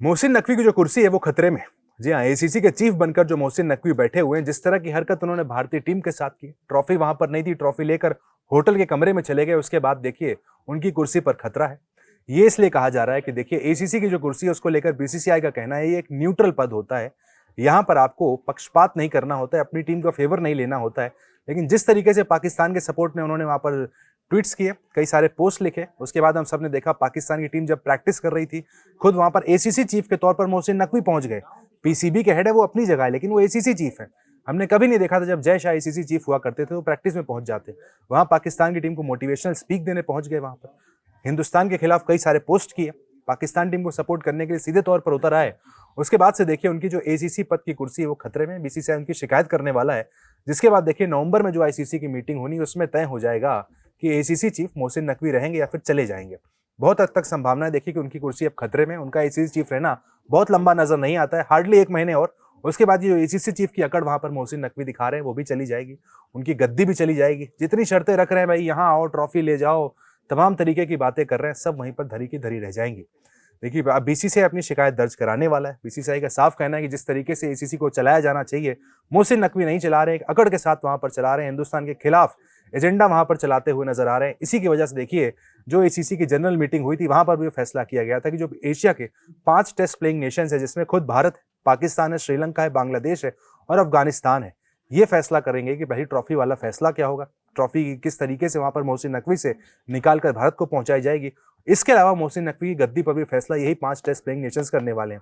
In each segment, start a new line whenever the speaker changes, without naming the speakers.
मोहसिन नकवी की जो कुर्सी है वो खतरे में। जी हाँ, एसीसी के चीफ बनकर जो मोहसिन नकवी बैठे हुए हैं, जिस तरह की हरकत उन्होंने भारतीय टीम के साथ की, ट्रॉफी वहां पर नहीं थी, ट्रॉफी लेकर होटल के कमरे में चले गए, उसके बाद देखिए उनकी कुर्सी पर खतरा है। ये इसलिए कहा जा रहा है कि देखिए एसीसी की जो कुर्सी है उसको लेकर बीसीसीआई का कहना है ये एक न्यूट्रल पद होता है। यहाँ पर आपको पक्षपात नहीं करना होता है, अपनी टीम का फेवर नहीं लेना होता है। लेकिन जिस तरीके से पाकिस्तान के सपोर्ट में उन्होंने वहां पर ट्वीट्स किए, कई सारे पोस्ट लिखे, उसके बाद हम सबने देखा पाकिस्तान की टीम जब प्रैक्टिस कर रही थी, खुद वहां पर एसीसी चीफ के तौर पर मोहसिन नकवी पहुंच गए। पीसीबी के हेड है वो अपनी जगह है, लेकिन वो एसीसी चीफ है। हमने कभी नहीं देखा था जब जय शाह एसीसी चीफ हुआ करते थे वो प्रैक्टिस में पहुंच जाते, वहां पाकिस्तान की टीम को मोटिवेशनल स्पीक देने पहुंच गए, वहां पर हिंदुस्तान के खिलाफ कई सारे पोस्ट किए, पाकिस्तान टीम को सपोर्ट करने के लिए सीधे तौर पर उतर आए। उसके बाद से देखिए उनकी जो एसीसी पद की कुर्सी है वो खतरे में, बीसीसीआई उनकी शिकायत करने वाला है। जिसके बाद देखिए नवंबर में जो आईसीसी की मीटिंग होनी उसमें तय हो जाएगा कि एसीसी चीफ मोहसिन नकवी रहेंगे या फिर चले जाएंगे। बहुत हद तक संभावना है देखिए कि उनकी कुर्सी अब खतरे में, उनका एसीसी चीफ रहना बहुत लंबा नजर नहीं आता है, हार्डली 1 महीने और उसके बाद ये जो एसीसी चीफ की अकड़ वहां पर मोहसिन नकवी दिखा रहे हैं वो भी चली जाएगी, उनकी गद्दी भी चली जाएगी। जितनी शर्तें रख रहे हैं, भाई यहाँ आओ, ट्रॉफी ले जाओ, तमाम तरीके की बातें कर रहे हैं, सब वहीं पर धरी की धरी रह जाएंगी। देखिए अब बीसीसीआई अपनी शिकायत दर्ज कराने वाला है। बीसीसीआई का साफ कहना है कि जिस तरीके से एसीसी को चलाया जाना चाहिए मोहसिन नकवी नहीं चला रहे, अकड़ के साथ वहां पर चला रहे हैं, हिंदुस्तान के खिलाफ एजेंडा वहां पर चलाते हुए नजर आ रहे हैं। इसी की वजह से देखिए जो एसीसी की जनरल मीटिंग हुई थी वहां पर भी फैसला किया गया था कि जो एशिया के 5 टेस्ट प्लेइंग नेशंस है, जिसमें खुद भारत, पाकिस्तान है, श्रीलंका है, बांग्लादेश है और अफगानिस्तान है, ये फैसला करेंगे कि पहली ट्रॉफी वाला फैसला क्या होगा, ट्रॉफी किस तरीके से वहां पर मोहसिन नकवी से निकालकर भारत को पहुंचाई जाएगी। इसके अलावा मोहसिन नकवी की गद्दी पर भी फैसला यही 5 टेस्ट प्लेइंग नेशंस करने वाले हैं।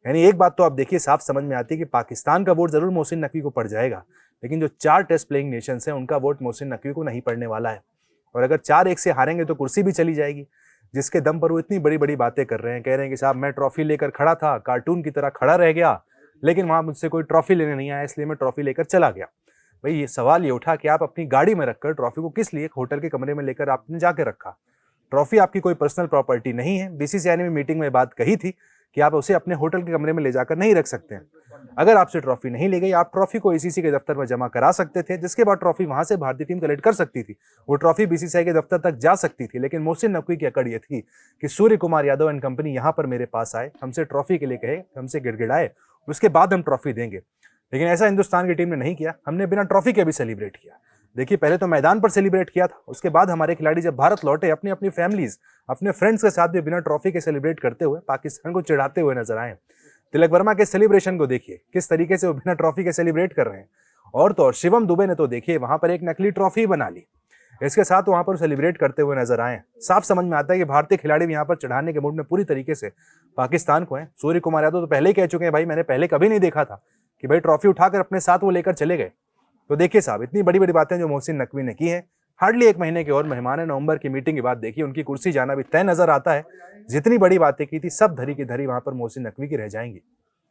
यानी एक बात तो आप देखिए साफ समझ में आती है कि पाकिस्तान का वोट जरूर मोहसिन नकवी को पड़ जाएगा, लेकिन जो 4 टेस्ट प्लेइंग नेशंस हैं उनका वोट मोहसिन नकवी को नहीं पड़ने वाला है। और अगर 4-1 से हारेंगे तो कुर्सी भी चली जाएगी, जिसके दम पर वो इतनी बड़ी बड़ी बातें कर रहे हैं, कह रहे हैं कि साहब मैं ट्रॉफी लेकर खड़ा था, कार्टून की तरह खड़ा रह गया, लेकिन वहां मुझसे कोई ट्रॉफी लेने नहीं आया, इसलिए मैं ट्रॉफी लेकर चला गया। भाई ये सवाल ये उठा कि आप अपनी गाड़ी में रखकर ट्रॉफी को किस लिए होटल के कमरे में लेकर आपने जाके रखा। ट्रॉफी आपकी कोई पर्सनल प्रॉपर्टी नहीं है। बीसीसीआई ने भी मीटिंग में बात कही थी कि आप उसे अपने होटल के कमरे में ले जाकर नहीं रख सकते हैं। अगर आपसे ट्रॉफी नहीं ली गई, आप ट्रॉफी को एसीसी के दफ्तर में जमा करा सकते थे, जिसके बाद ट्रॉफी वहां से भारतीय टीम कलेक्ट कर सकती थी, वो ट्रॉफी बीसीसीआई के दफ्तर तक जा सकती थी। लेकिन मोहसिन नकवी की अकड़ ये थी कि सूर्य कुमार यादव एंड कंपनी यहाँ पर मेरे पास आए, हमसे ट्रॉफी के लिए कहे, हमसे गिड़गिड़ाए, उसके बाद हम ट्रॉफी देंगे। लेकिन ऐसा हिंदुस्तान की टीम ने नहीं किया। हमने बिना ट्रॉफी के भी सेलिब्रेट किया। देखिए पहले तो मैदान पर सेलिब्रेट किया था, उसके बाद हमारे खिलाड़ी जब भारत लौटे अपनी अपनी फैमिलीज, अपने फ्रेंड्स के साथ भी बिना ट्रॉफी के सेलिब्रेट करते हुए पाकिस्तान को चिढ़ाते हुए नजर आए। तिलक वर्मा के सेलिब्रेशन को देखिए किस तरीके से वो बिना ट्रॉफी के सेलिब्रेट कर रहे हैं। और तो और शिवम दुबे ने तो देखिए वहां पर एक नकली ट्रॉफी बना ली, इसके साथ वहां पर सेलिब्रेट करते हुए नजर आए। साफ समझ में आता है कि भारतीय खिलाड़ी भी यहाँ पर चढ़ाने के मूड में पूरी तरीके से पाकिस्तान को है। सूर्य कुमार यादव तो पहले ही कह चुके हैं, भाई मैंने पहले कभी नहीं देखा था कि भाई ट्रॉफी उठाकर अपने साथ वो लेकर चले गए। तो देखिए साहब इतनी बड़ी बड़ी बातें जो मोहसिन नकवी ने की हैं, हार्डली 1 महीने के और मेहमान है। नवंबर की मीटिंग के बाद देखिए उनकी कुर्सी जाना भी तय नजर आता है। जितनी बड़ी बातें की थी सब धरी की धरी वहां पर मोहसिन नकवी की रह जाएंगी।